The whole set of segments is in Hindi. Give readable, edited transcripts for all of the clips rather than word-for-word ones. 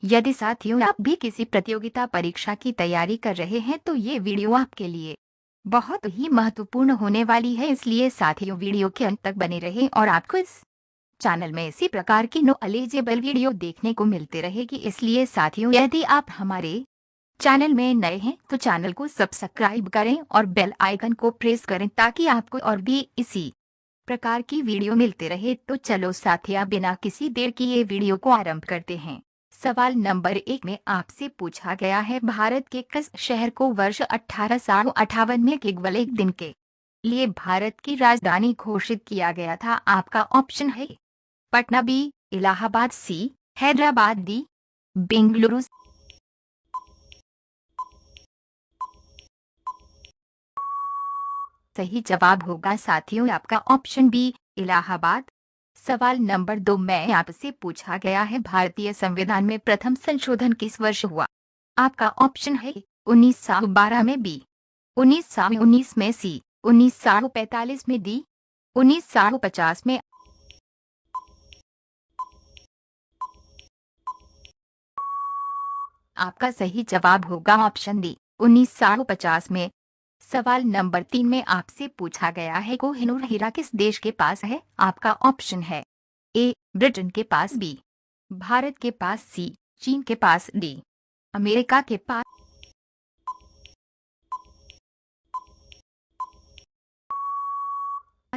यदि साथियों आप भी किसी प्रतियोगिता परीक्षा की तैयारी कर रहे हैं तो ये वीडियो आपके लिए बहुत ही महत्वपूर्ण होने वाली है, इसलिए साथियों वीडियो के अंत तक बने रहें और आपको इस चैनल में इसी प्रकार की नॉलेजेबल वीडियो देखने को मिलते रहेगी। इसलिए साथियों यदि आप हमारे चैनल में नए हैं तो चैनल को सब्सक्राइब करें और बेल आइकन को प्रेस करें ताकि आपको और भी इसी प्रकार की वीडियो मिलते रहे। तो चलो साथिया बिना किसी देर की ये वीडियो को आरंभ करते हैं। सवाल नंबर 1 में आपसे पूछा गया है, भारत के किस शहर को वर्ष 1858 में केवल एक दिन के लिए भारत की राजधानी घोषित किया गया था? आपका ऑप्शन है पटना, बी इलाहाबाद, सी हैदराबाद, डी बेंगलुरु। सही जवाब होगा साथियों आपका ऑप्शन बी इलाहाबाद। सवाल नंबर 2 में आपसे पूछा गया है, भारतीय संविधान में प्रथम संशोधन किस वर्ष हुआ? आपका ऑप्शन है 1912 में, बी 1919 में, सी 1945 में, डी 1950 में। आपका सही जवाब होगा ऑप्शन डी 1950 में। सवाल नंबर 3 में आपसे पूछा गया है, कोहिनूर हीरा किस देश के पास है? आपका ऑप्शन है ए ब्रिटेन के पास, बी भारत के पास, सी चीन के पास, डी अमेरिका के पास।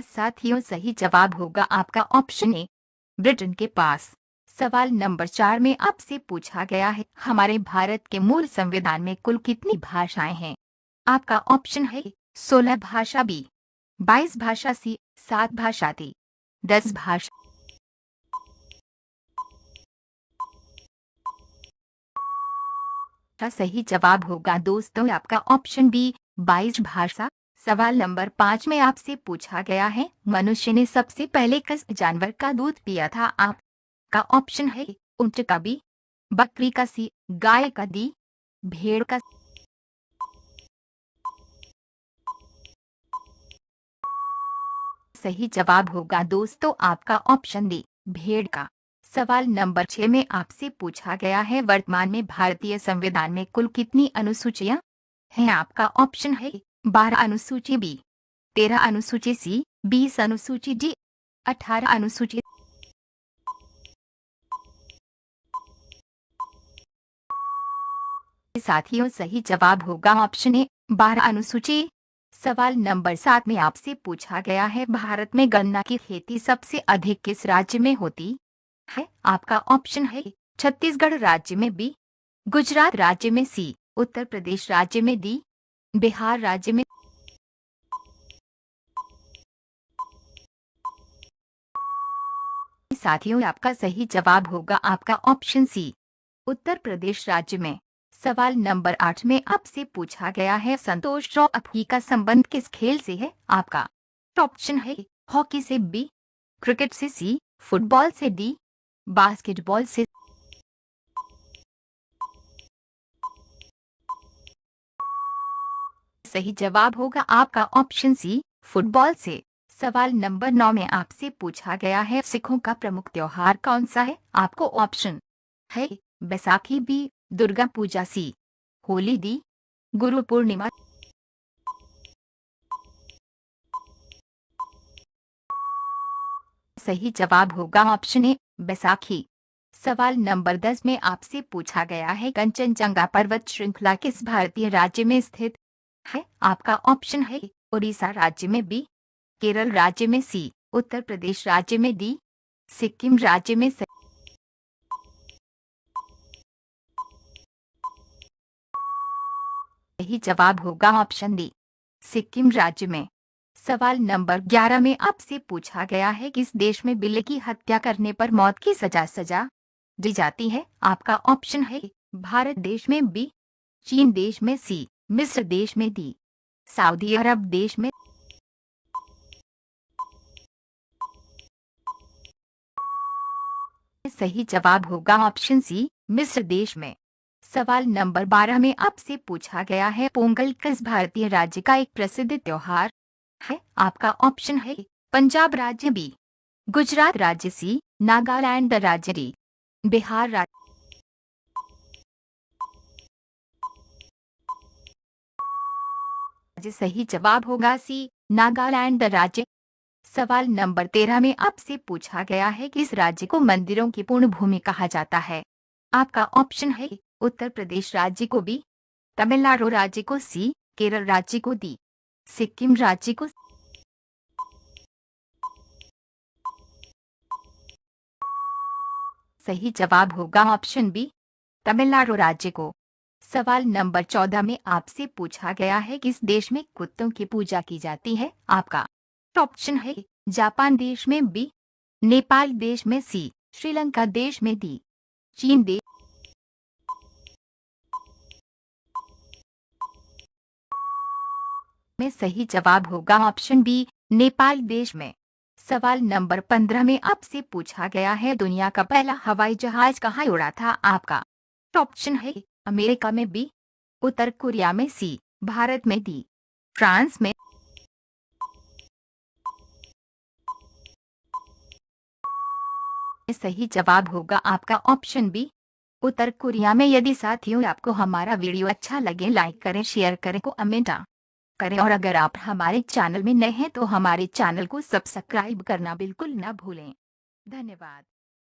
साथियों सही जवाब होगा आपका ऑप्शन ए ब्रिटेन के पास। सवाल नंबर 4 में आपसे पूछा गया है, हमारे भारत के मूल संविधान में कुल कितनी भाषाएं हैं? आपका ऑप्शन है 16 भाषा, बी 22 भाषा, सी 7 भाषा, डी 10 भाषा। सही जवाब होगा दोस्तों आपका ऑप्शन बी 22 भाषा। सवाल नंबर 5 में आपसे पूछा गया है, मनुष्य ने सबसे पहले किस जानवर का दूध पिया था? आपका ऑप्शन है ऊंट का, बी बकरी का, सी गाय का, डी भेड़ का। सही जवाब होगा दोस्तों आपका ऑप्शन डी भेड़ का। सवाल नंबर 6 में आपसे पूछा गया है, वर्तमान में भारतीय संविधान में कुल कितनी अनुसूचियां हैं? आपका ऑप्शन है 12 अनुसूची, बी 13 अनुसूची, सी 20 अनुसूची, डी 18 अनुसूची। साथियों सही जवाब होगा ऑप्शन ए 12 अनुसूची। सवाल नंबर 7 में आपसे पूछा गया है, भारत में गन्ना की खेती सबसे अधिक किस राज्य में होती है? आपका ऑप्शन है छत्तीसगढ़ राज्य में, बी गुजरात राज्य में, सी उत्तर प्रदेश राज्य में, डी बिहार राज्य में। साथियों आपका सही जवाब होगा आपका ऑप्शन सी उत्तर प्रदेश राज्य में। सवाल नंबर 8 में आपसे पूछा गया है, संतोष ट्रॉफी का संबंध किस खेल से है? आपका ऑप्शन है हॉकी से, बी क्रिकेट से, सी फुटबॉल से, डी बास्केटबॉल से। सही जवाब होगा आपका ऑप्शन सी फुटबॉल से। सवाल नंबर 9 में आपसे पूछा गया है, सिखों का प्रमुख त्योहार कौन सा है? आपको ऑप्शन है बैसाखी, बी दुर्गा पूजा, सी होली, डी गुरु पूर्णिमा। सही जवाब होगा ऑप्शन ए बैसाखी। सवाल नंबर 10 में आपसे पूछा गया है, कंचनजंगा पर्वत श्रृंखला किस भारतीय राज्य में स्थित है? आपका ऑप्शन है उड़ीसा राज्य में, बी केरल राज्य में, सी उत्तर प्रदेश राज्य में, डी सिक्किम राज्य में। सही जवाब होगा ऑप्शन डी सिक्किम राज्य में। सवाल नंबर 11 में आपसे पूछा गया है, किस देश में बिल्ली की हत्या करने पर मौत की सजा दी जाती है? आपका ऑप्शन है भारत देश में, बी चीन देश में, सी मिस्र देश में, डी सऊदी अरब देश में। सही जवाब होगा ऑप्शन सी मिस्र देश में। सवाल नंबर 12 में आपसे पूछा गया है, पोंगल किस भारतीय राज्य का एक प्रसिद्ध त्योहार है? आपका ऑप्शन है पंजाब राज्य, बी गुजरात राज्य, सी नागालैंड राज्य, डी बिहार राज्य। जी सही जवाब होगा सी, नागालैंड राज्य। सवाल नंबर 13 में आपसे पूछा गया है कि इस राज्य को मंदिरों की पूर्ण भूमि कहा जाता है। आपका ऑप्शन है उत्तर प्रदेश राज्य को बी, तमिलनाडु राज्य को सी, केरल राज्य को डी, सिक्किम राज्य को। सही जवाब होगा ऑप्शन बी, तमिलनाडु राज्य को। सवाल नंबर 14 में आपसे पूछा गया है कि इस देश में कुत्तों की पूजा की जाती है। आपका ऑप्शन है जापान देश में बी, नेपाल देश में सी, श्रीलंका देश में डी, चीन देश में। सही जवाब होगा ऑप्शन बी, नेपाल देश में। सवाल नंबर 15 में आपसे पूछा गया है दुनिया का पहला हवाई जहाज कहाँ उड़ा था। आपका ऑप्शन है अमेरिका में बी, उत्तर कोरिया में सी, भारत में डी, फ्रांस में। सही जवाब होगा आपका ऑप्शन बी, उत्तर कोरिया में। यदि साथियों आपको हमारा वीडियो अच्छा लगे लाइक करें, शेयर करें, कमेंट करें और अगर आप हमारे चैनल में नए हैं तो हमारे चैनल को सब्सक्राइब करना बिल्कुल ना भूलें। धन्यवाद।